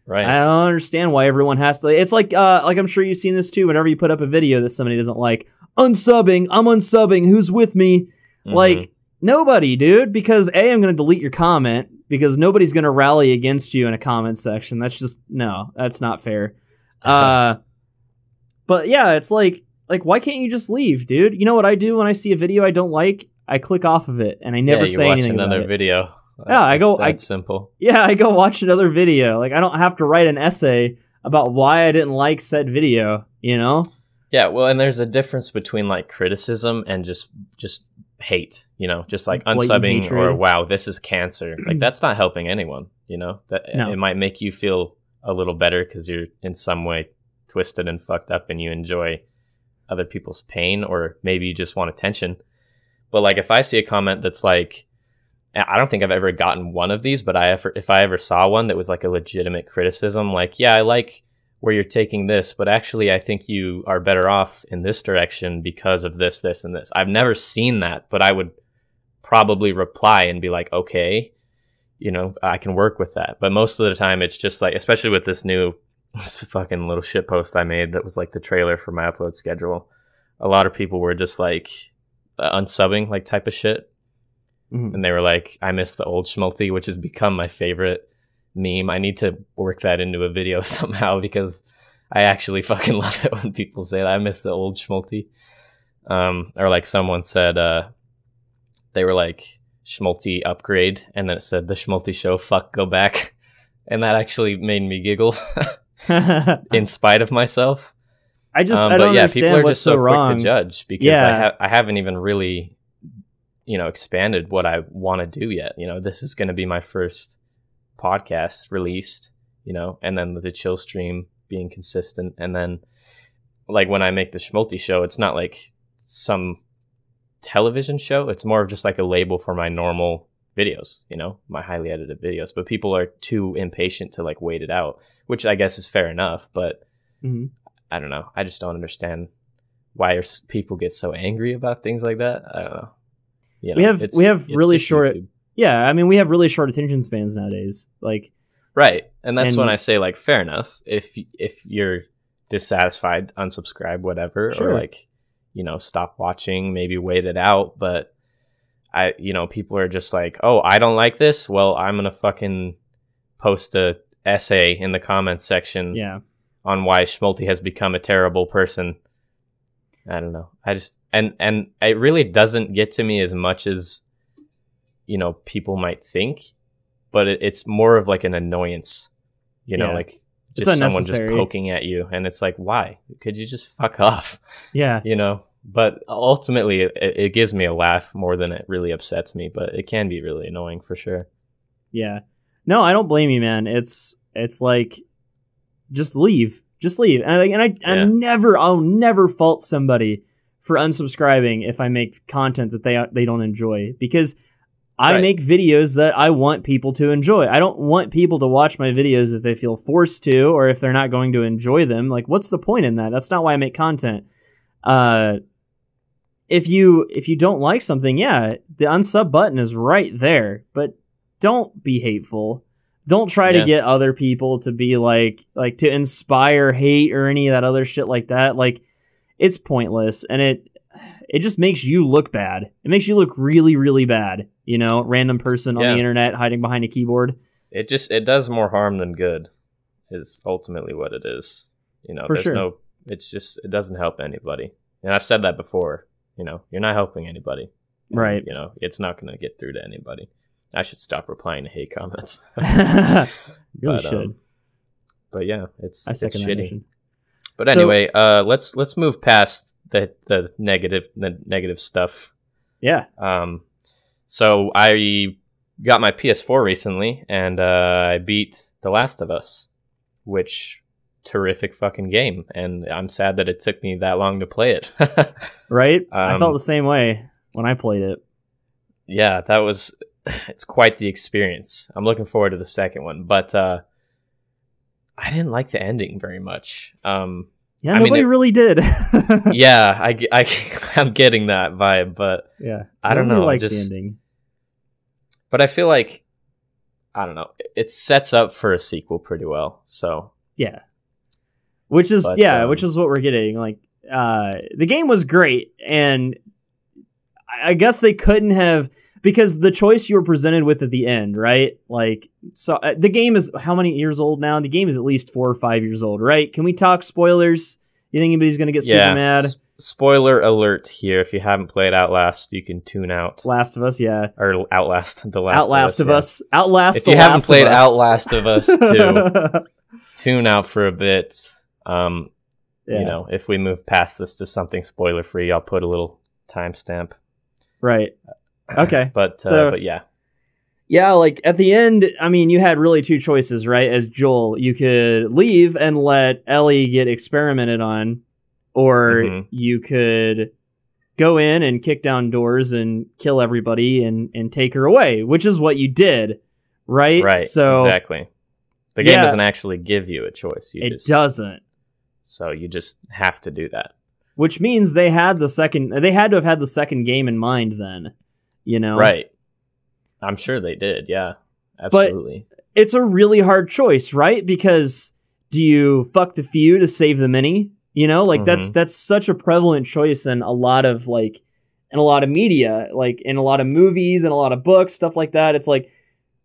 Right. I don't understand why everyone has to. It's like I'm sure you've seen this too. Whenever you put up a video that somebody doesn't like, I'm unsubbing. Who's with me? Like, nobody, dude. Because I'm going to delete your comment because nobody's going to rally against you in a comment section. That's just that's not fair. But yeah, it's like why can't you just leave, dude? You know what I do when I see a video I don't like? I click off of it and I never say anything about it. Another video. Yeah, That's simple. Yeah, I go watch another video. Like, I don't have to write an essay about why I didn't like said video, you know? Yeah, well, and there's a difference between like criticism and just hate, you know, just like unsubbing or wow, this is cancer. Like, that's not helping anyone, you know? It might make you feel a little better because you're in some way twisted and fucked up and you enjoy other people's pain, or maybe you just want attention. But like if I see a comment that's like, I don't think I've ever gotten one of these, but if I ever saw one that was like a legitimate criticism, like, yeah, I like where you're taking this, but actually I think you are better off in this direction because of this, this, and this. I've never seen that, but I would probably reply and be like, okay, I can work with that. But most of the time it's just like, especially with this fucking little shit post I made that was like the trailer for my upload schedule, a lot of people were just like unsubbing like type of shit. And they were like, I miss the old Shmolty, which has become my favorite meme. I need to work that into a video somehow because I actually fucking love it when people say that. I miss the old Shmolty. Or like someone said, they were like, Shmolty upgrade, and then it said the Shmolty show, fuck, go back. And that actually made me giggle in spite of myself. I don't understand people are just so wrong. Quick to judge because I haven't even really expanded what I want to do yet. This is going to be my first podcast released, and then the chill stream being consistent. And then like when I make the Shmolty show, it's not like some television show. It's more of just like a label for my normal videos, my highly edited videos. But people are too impatient to like wait it out, which I guess is fair enough. But I don't know. I just don't understand why people get so angry about things like that. I don't know. We have really short YouTube. Yeah, I mean we have really short attention spans nowadays. Like right. And that's when I say like fair enough. If you're dissatisfied, unsubscribe, whatever, or like, stop watching, maybe wait it out. But people are just like, oh, I don't like this. Well, I'm going to fucking post a essay in the comments section on why Shmolty has become a terrible person. I don't know. I just, and it really doesn't get to me as much as, people might think, but it's more of like an annoyance, like just someone just poking at you. And it's like, why? Could you just fuck off? Yeah. But ultimately it gives me a laugh more than it really upsets me, but it can be really annoying for sure. Yeah. No, I don't blame you, man. It's like, just leave. And I'll never fault somebody for unsubscribing if I make content that they don't enjoy, because I make videos that I want people to enjoy. I don't want people to watch my videos if they feel forced to, or if they're not going to enjoy them. Like, what's the point in that? That's not why I make content. If you don't like something, the unsub button is right there, but don't be hateful. Don't try to get other people to be like to inspire hate or any of that other shit like that. Like, it's pointless, and it just makes you look bad. It makes you look really, really bad. Random person on the internet hiding behind a keyboard. It does more harm than good, is ultimately what it is. For sure. It doesn't help anybody. And I've said that before. You're not helping anybody. Right. It's not going to get through to anybody. I should stop replying to hate comments. Really should. But yeah, it's second shitty. But anyway, let's move past the negative stuff. Yeah. So I got my PS4 recently, and I beat The Last of Us, which terrific fucking game, and I'm sad that it took me that long to play it. Right? I felt the same way when I played it. Yeah, it's quite the experience. I'm looking forward to the second one, but I didn't like the ending very much. Nobody really did. Yeah, I'm getting that vibe, but I don't know. Like the ending. But I feel like, I don't know, it sets up for a sequel pretty well. So yeah, which is what we're getting. Like, the game was great, and I guess they couldn't have, because the choice you were presented with at the end, right? Like, so the game is how many years old now? The game is at least 4 or 5 years old, right? Can we talk spoilers? You think anybody's going to get super mad? Spoiler alert here. If you haven't played Outlast, you can tune out. Last of Us, yeah. Or Outlast, The Last Outlast of Us. Outlast, if you haven't played Outlast of Us 2, tune out for a bit. If we move past this to something spoiler-free, I'll put a little timestamp. Right. Okay. But yeah. Yeah, like at the end, I mean, you had really two choices, right? As Joel, you could leave and let Ellie get experimented on, or you could go in and kick down doors and kill everybody and take her away, which is what you did, right? Right, so exactly. The game doesn't actually give you a choice. It doesn't. So you just have to do that. Which means they had to have had the second game in mind then, you know? Right. I'm sure they did, yeah. Absolutely. But it's a really hard choice, right? Because do you fuck the few to save the many? You know, like that's such a prevalent choice in a lot of media, like in a lot of movies and a lot of books, stuff like that. It's like,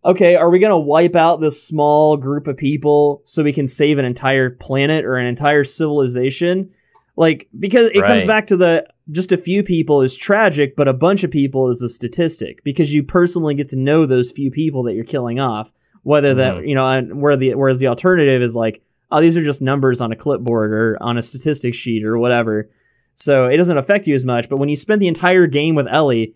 okay, are we going to wipe out this small group of people so we can save an entire planet or an entire civilization? Like, because it comes back to just a few people is tragic, but a bunch of people is a statistic, because you personally get to know those few people that you're killing off, whether that, you know, whereas the alternative is like, oh, these are just numbers on a clipboard or on a statistics sheet or whatever. So it doesn't affect you as much. But when you spend the entire game with Ellie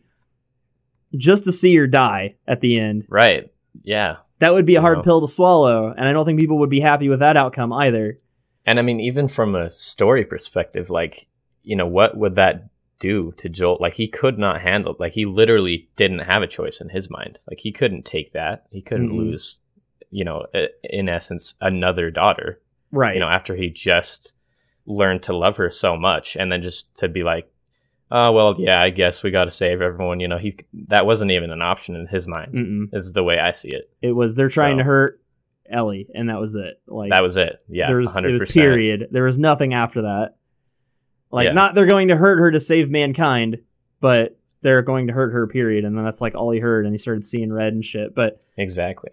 just to see her die at the end. Right. Yeah. That would be a hard pill to swallow. And I don't think people would be happy with that outcome either. And I mean, even from a story perspective, like, you know, what would that do to Joel? Like, he could not handle, like, he literally didn't have a choice in his mind. Like, he couldn't take that. He couldn't lose, you know, in essence, another daughter. Right. You know, after he just learned to love her so much, and then just to be like, oh, well, yeah, I guess we got to save everyone. You know, that wasn't even an option in his mind. This is the way I see it. It was, they're trying to hurt Ellie, and that was it. Like, that was it. Yeah, 100%. It was period. There was nothing after that. Like, not they're going to hurt her to save mankind, but they're going to hurt her, period. And then that's like all he heard, and he started seeing red and shit. But exactly.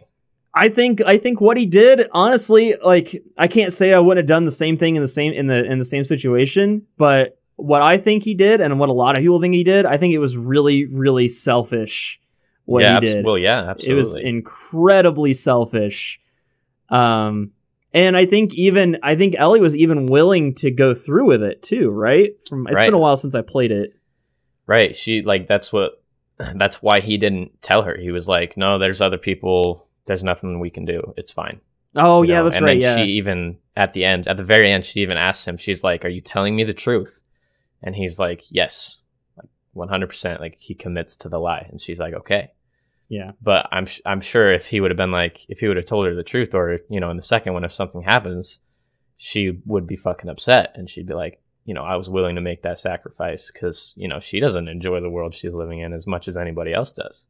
I think what he did, honestly, like, I can't say I wouldn't have done the same thing in the same situation, but what I think he did, and what a lot of people think he did, I think it was really, really selfish what he did. Well, yeah, absolutely. It was incredibly selfish. And I think Ellie was even willing to go through with it too, right? It's been a while since I played it. Right. She, like, that's why he didn't tell her. He was like, no, there's other people. There's nothing we can do. It's fine. Oh, you know? That's right. And then she even, at the very end, she even asks him, she's like, are you telling me the truth? And he's like, yes, like 100%. Like, he commits to the lie. And she's like, okay. Yeah. But I'm sure if he would have told her the truth, or, you know, in the second one, if something happens, she would be fucking upset. And she'd be like, you know, I was willing to make that sacrifice because, you know, she doesn't enjoy the world she's living in as much as anybody else does.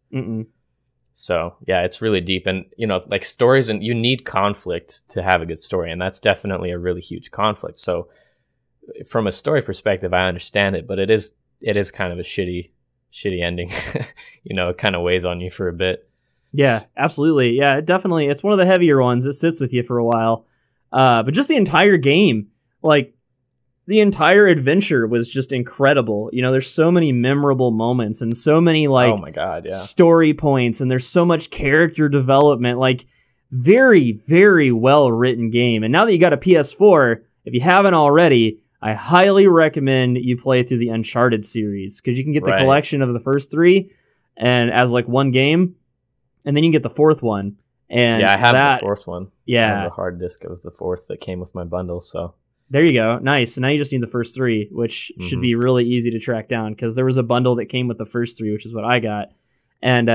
So, yeah, it's really deep. And, you know, like, stories, and you need conflict to have a good story. And that's definitely a really huge conflict. So from a story perspective, I understand it, but it is kind of a shitty ending. You know, it kind of weighs on you for a bit. Yeah, absolutely. Yeah, it's one of the heavier ones. It sits with you for a while. But just the entire game, like, the entire adventure was just incredible. You know, there's so many memorable moments and so many, like, oh my God, yeah, story points, and there's so much character development. Like, very, very well written game. And now that you got a PS4, if you haven't already, I highly recommend you play through the Uncharted series, because you can get the collection of the first three and as like one game, and then you can get the fourth one. And yeah, I have the fourth one. Yeah, I have the hard disk of the fourth that came with my bundle. So there you go. Nice. So now you just need the first three, which should be really easy to track down, because there was a bundle that came with the first three, which is what I got. And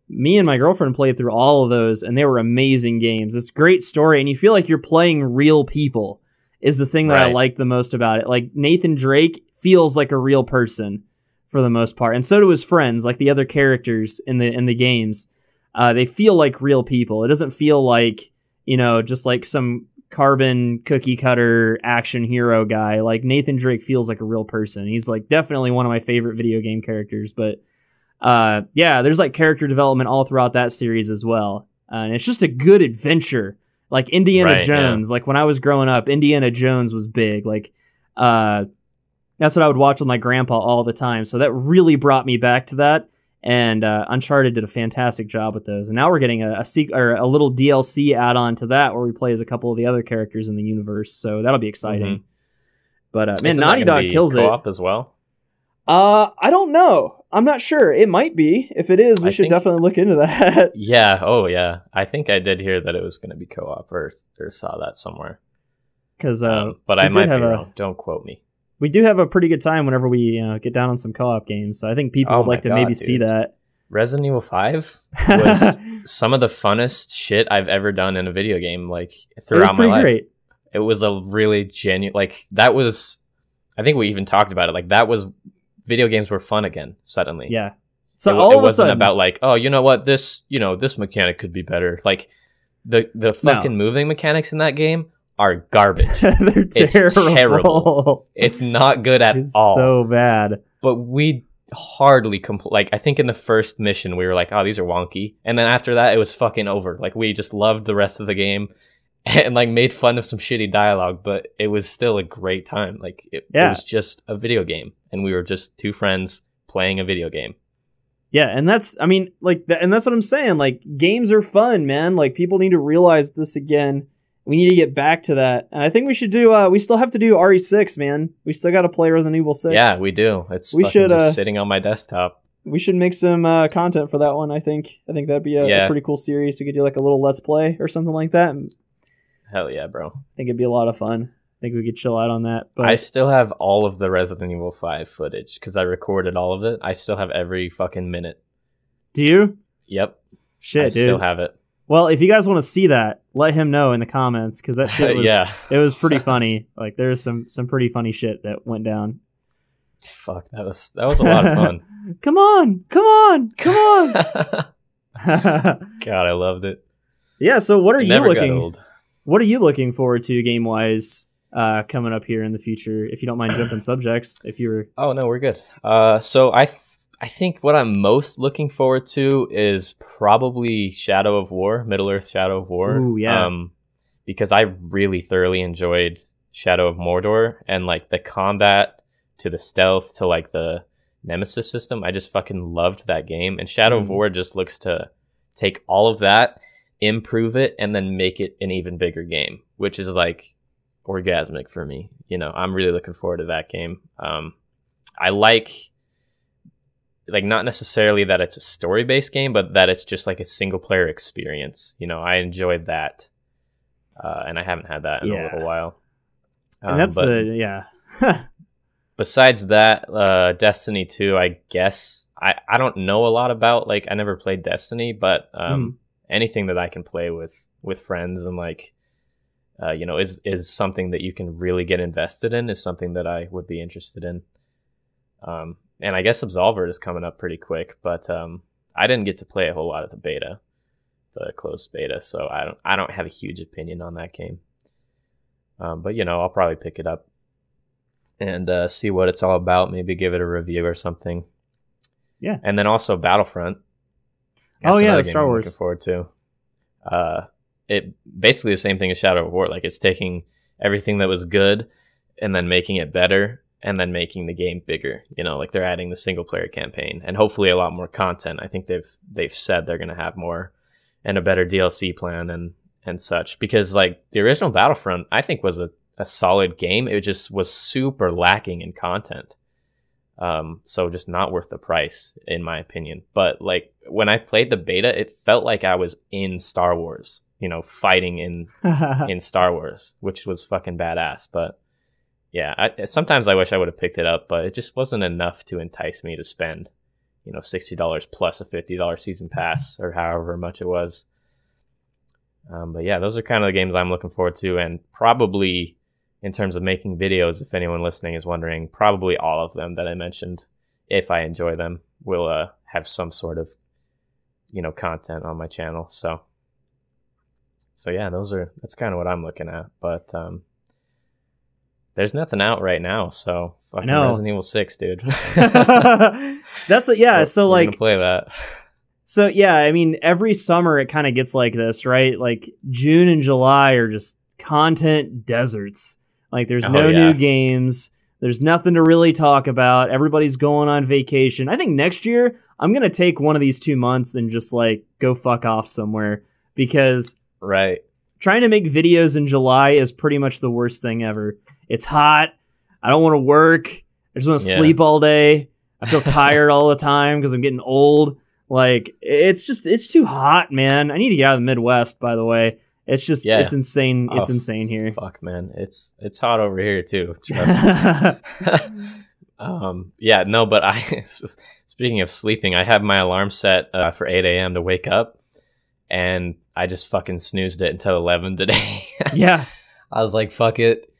me and my girlfriend played through all of those, and they were amazing games. It's a great story, and you feel like you're playing real people is the thing that I like the most about it. Like, Nathan Drake feels like a real person for the most part, and so do his friends, like the other characters in the games. They feel like real people. It doesn't feel like, you know, just like some carbon cookie cutter action hero guy. Like, Nathan Drake feels like a real person. He's like definitely one of my favorite video game characters. But yeah, there's like character development all throughout that series as well. And it's just a good adventure. Like Indiana Jones. Like, when I was growing up, Indiana Jones was big. Like, that's what I would watch with my grandpa all the time. So that really brought me back to that. And Uncharted did a fantastic job with those. And now we're getting a little DLC add-on to that, where we play as a couple of the other characters in the universe. So that'll be exciting. But man, Naughty Dog kills it. Co-op as well? I don't know. I'm not sure. It might be. If it is, we should definitely look into that. Yeah. Oh, yeah. I think I did hear that it was going to be co-op, or saw that somewhere. Because but I might be wrong. Don't quote me. we do have a pretty good time whenever we get down on some co-op games. So I think people would like to maybe see that. Resident Evil 5 was some of the funnest shit I've ever done in a video game, like throughout my life. Great. It was a really genuine, like that was, I think we even talked about it. Like that was, video games were fun again suddenly. Yeah. So it wasn't about like, oh, you know what, this mechanic could be better. Like the fucking moving mechanics in that game are garbage. They're terrible. It's not good at all. So bad. But we hardly like I think in the first mission we were like, oh, these are wonky, and then after that it was fucking over. Like we just loved the rest of the game and like made fun of some shitty dialogue, but it was still a great time. Like it was just a video game, and we were just two friends playing a video game. Yeah, and that's, I mean, like, and that's what I'm saying. Like, games are fun, man. Like, people need to realize this again. We need to get back to that. And I think we should do, we still have to do RE6, man. We still got to play Resident Evil 6. Yeah, we do. It's just sitting on my desktop. We should make some content for that one, I think. I think that'd be a pretty cool series. We could do, like, a little Let's Play or something like that. Hell yeah, bro. I think it'd be a lot of fun. I think we could chill out on that. But I still have all of the Resident Evil 5 footage because I recorded all of it. I still have every fucking minute. Do you? Yep. Shit, I dude. still have it. Well, if you guys want to see that, let him know in the comments, because that shit was it was pretty funny. Like there's some pretty funny shit that went down. Fuck, that was a lot of fun. Come on. God, I loved it. Yeah, so what are you looking forward to game wise coming up here in the future? If you don't mind jumping subjects, if you were Oh no, we're good. So I think what I'm most looking forward to is probably Shadow of War, Middle-earth Shadow of War. Ooh, yeah. Because I really thoroughly enjoyed Shadow of Mordor, and like the combat to the stealth to like the Nemesis system. I just fucking loved that game. And Shadow of War just looks to take all of that, improve it, and then make it an even bigger game, which is like orgasmic for me. You know, I'm really looking forward to that game. I like not necessarily that it's a story-based game, but that it's just like a single-player experience. You know, I enjoyed that, and I haven't had that in a little while. And that's besides that, Destiny 2, I guess I don't know a lot about. Like, I never played Destiny, but anything that I can play with friends and like, you know, is something that you can really get invested in. Is something that I would be interested in. And I guess Absolver is coming up pretty quick, but I didn't get to play a whole lot of the beta, the closed beta, so I don't have a huge opinion on that game. But you know, I'll probably pick it up and see what it's all about. Maybe give it a review or something. Yeah. And then also Battlefront. That's the Star Wars. I'm looking forward to. It basically the same thing as Shadow of War. Like it's taking everything that was good and then making it better. And then making the game bigger, you know, like they're adding the single player campaign and hopefully a lot more content. I think they've said they're going to have more and a better DLC plan and such, because like the original Battlefront, I think was a solid game. It just was super lacking in content. So just not worth the price in my opinion. But like when I played the beta, it felt like I was in Star Wars, you know, fighting in Star Wars, which was fucking badass. But yeah, sometimes I wish I would have picked it up, but it just wasn't enough to entice me to spend, you know, $60 plus a $50 season pass or however much it was. But yeah, those are kind of the games I'm looking forward to, and probably in terms of making videos, if anyone listening is wondering, probably all of them that I mentioned, if I enjoy them, will have some sort of, you know, content on my channel. So yeah, that's kind of what I'm looking at, but there's nothing out right now, so fucking Resident Evil 6, dude. That's so like we're gonna play that. So yeah, I mean, every summer it kind of gets like this, right? Like June and July are just content deserts. Like there's no new games. There's nothing to really talk about. Everybody's going on vacation. I think next year I'm gonna take one of these 2 months and just like go fuck off somewhere, because trying to make videos in July is pretty much the worst thing ever. It's hot. I don't want to work. I just want to sleep all day. I feel tired all the time because I'm getting old. Like, it's too hot, man. I need to get out of the Midwest, by the way. It's just Yeah. it's insane. It's Oh, insane here. Fuck, man, it's hot over here too. Trust me. Yeah, no, but speaking of sleeping, I have my alarm set for 8 a.m. to wake up, and I just fucking snoozed it until 11 today. Yeah. I was like, fuck it.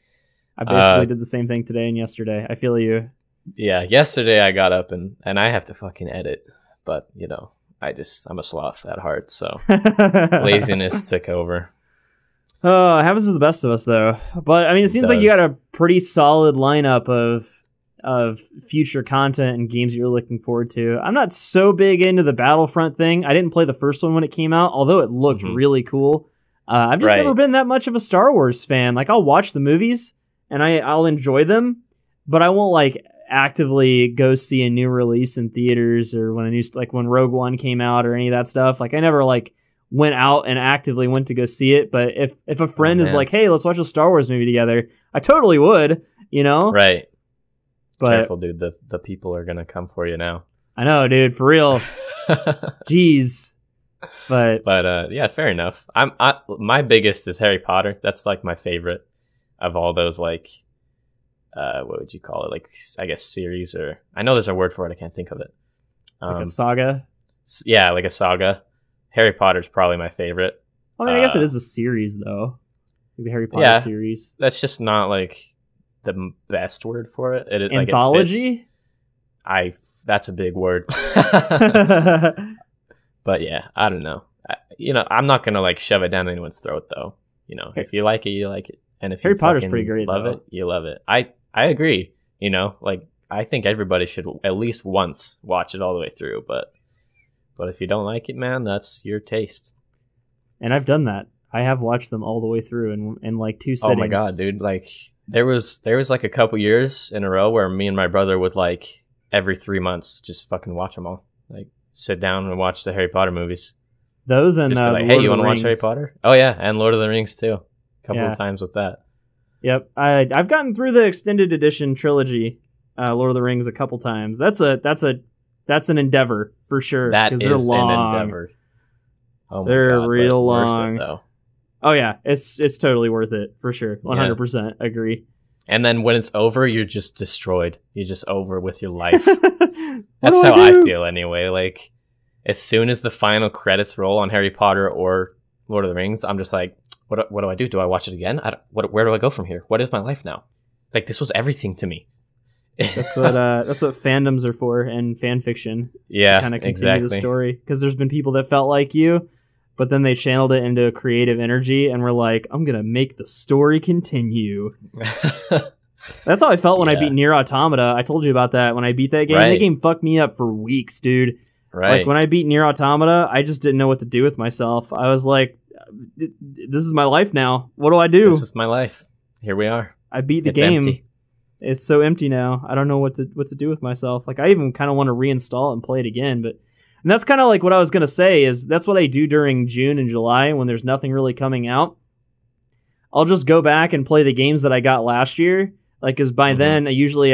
I basically did the same thing today and yesterday. I feel you. Yeah, yesterday I got up and I have to fucking edit, but you know, I'm a sloth at heart, so laziness took over. Oh, it happens to the best of us, though. But I mean, it seems like you got a pretty solid lineup of future content and games you're looking forward to. I'm not so big into the Battlefront thing. I didn't play the first one when it came out, although it looked really cool. I've just never been that much of a Star Wars fan. Like, I'll watch the movies and I'll enjoy them, but I won't like actively go see a new release in theaters or when Rogue One came out or any of that stuff. Like, I never like went out and actively went to go see it. But if a friend is like, hey, let's watch a Star Wars movie together, I totally would, you know? Right. But careful, dude. The people are gonna come for you now. I know, dude, for real. Jeez. But yeah, fair enough. My biggest is Harry Potter. That's like my favorite of all those, like what would you call it? Like, I guess series, or I know there's a word for it. I can't think of it. Like a saga. Yeah, like a saga. Harry Potter's probably my favorite. I mean, I guess it is a series though. The Harry Potter series. That's just not like the best word for it. Anthology? Like, that's a big word. But yeah, I don't know. I'm not gonna like shove it down anyone's throat though. You know, if you like it, you like it, and if Harry you Potter's pretty great, love it, you love it. I agree. You know, like, I think everybody should at least once watch it all the way through. But if you don't like it, man, that's your taste. And I've done that. I have watched them all the way through in like 2 sittings. Oh my god, dude! Like, there was like a couple years in a row where me and my brother would like every 3 months just fucking watch them all. Like, sit down and watch the Harry Potter movies. Those and just be like, hey, you want to watch Harry Potter? Oh yeah, and Lord of the Rings too. A couple of times with that. Yep, I've gotten through the extended edition trilogy, Lord of the Rings, a couple times. That's an endeavor for sure. That is they're long. an endeavor. Oh my they're god, real worth long. it, though. Oh yeah, it's totally worth it for sure. 100% agree. And then when it's over, you're just destroyed. You're just over with your life. That's That's how I feel anyway. Like, as soon as the final credits roll on Harry Potter or Lord of the Rings, I'm just like, what do I do? Do I watch it again? Where do I go from here? What is my life now? Like, this was everything to me. That's what fandoms are for, and fan fiction. Yeah, kind of continue the story, because there's been people that felt like you, but then they channeled it into a creative energy and were like, I'm gonna make the story continue. That's how I felt when I beat Nier Automata. I told you about that. When I beat that game, that game fucked me up for weeks, dude. Right. Like, when I beat Nier Automata, I just didn't know what to do with myself. I was like, this is my life now. What do I do? This is my life. Here we are. I beat the It's game. empty. It's so empty now. I don't know what to do with myself. Like, I even kind of want to reinstall it and play it again. And that's kind of like what I was going to say, is that's what I do during June and July when there's nothing really coming out. I'll just go back and play the games that I got last year. Like, because by then, I usually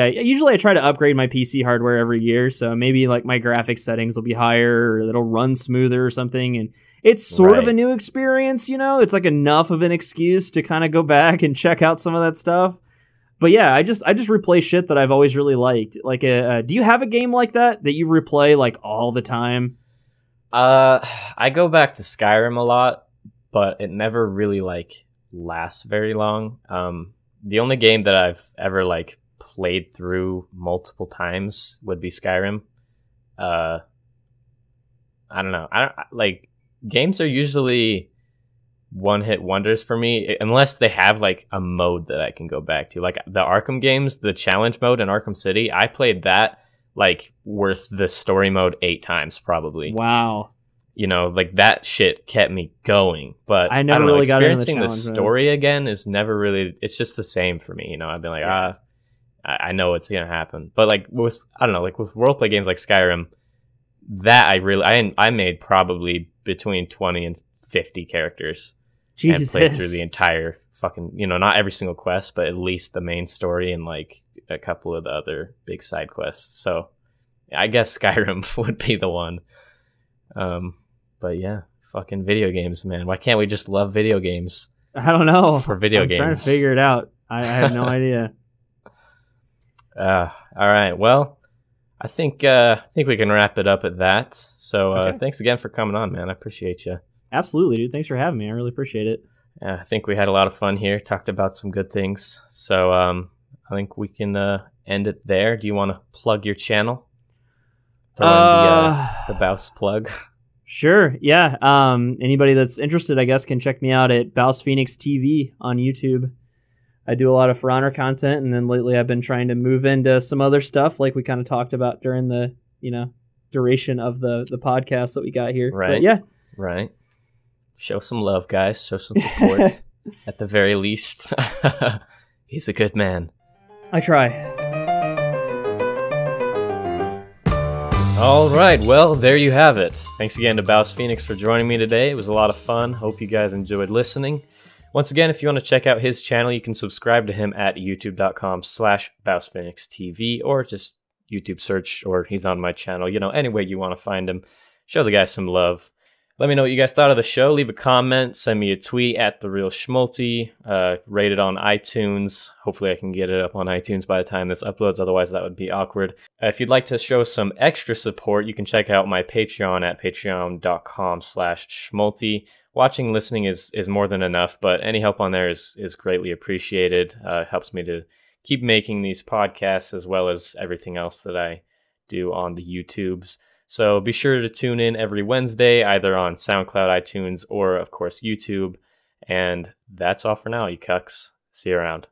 try to upgrade my PC hardware every year. So maybe like my graphics settings will be higher, or it'll run smoother or something. And it's sort of a new experience, you know? It's like enough of an excuse to kind of go back and check out some of that stuff. But yeah, I just replay shit that I've always really liked. Like, do you have a game like that you replay like all the time? I go back to Skyrim a lot, but it never really like lasts very long. The only game that I've ever like played through multiple times would be Skyrim. I don't know. Like, games are usually one-hit wonders for me, unless they have like a mode that I can go back to. Like the Arkham games, the challenge mode in Arkham City, I played that like worth the story mode 8 times probably. Wow. You know, like, that shit kept me going. But I never really got into experiencing the story again is never really, it's just the same for me. You know, I've been like, I know it's gonna happen. But like with roleplay games like Skyrim, that I made probably between 20 and 50 characters. Jesus. And played through the entire fucking, you know, not every single quest, but at least the main story and like a couple of the other big side quests. So I guess Skyrim would be the one. But yeah, Fucking video games, man. Why can't we just love video games? I don't know. For video games. I'm trying to figure it out. I have no idea. All right. Well, I think we can wrap it up at that. So Okay. thanks again for coming on, man. I appreciate you. Absolutely, dude. Thanks for having me. I really appreciate it. I think we had a lot of fun here. Talked about some good things. So I think we can end it there. Do you want to plug your channel? Throw in the Bouse plug. Sure. Yeah. Anybody that's interested, I guess, can check me out at BouseFeenux TV on YouTube. I do a lot of For Honor content, and then lately I've been trying to move into some other stuff, like we kind of talked about during the duration of the podcast that we got here. Right. But yeah. Right. Show some love, guys. Show some support. At the very least. He's a good man. I try. All right, well, there you have it. Thanks again to BouseFeenux for joining me today. It was a lot of fun. Hope you guys enjoyed listening. Once again, if you want to check out his channel, you can subscribe to him at youtube.com/BouseFeenuxTV, or just YouTube search, or he's on my channel. Any way you want to find him. Show the guy some love. Let me know what you guys thought of the show. Leave a comment. Send me a tweet at @TheRealShmolty. Rate it on iTunes. Hopefully I can get it up on iTunes by the time this uploads. Otherwise, that would be awkward. If you'd like to show some extra support, you can check out my Patreon at patreon.com/Shmolty. Watching, listening is more than enough, but any help on there is greatly appreciated. It helps me to keep making these podcasts as well as everything else that I do on the YouTubes. So be sure to tune in every Wednesday, either on SoundCloud, iTunes, or, of course, YouTube. And that's all for now, you cucks. See you around.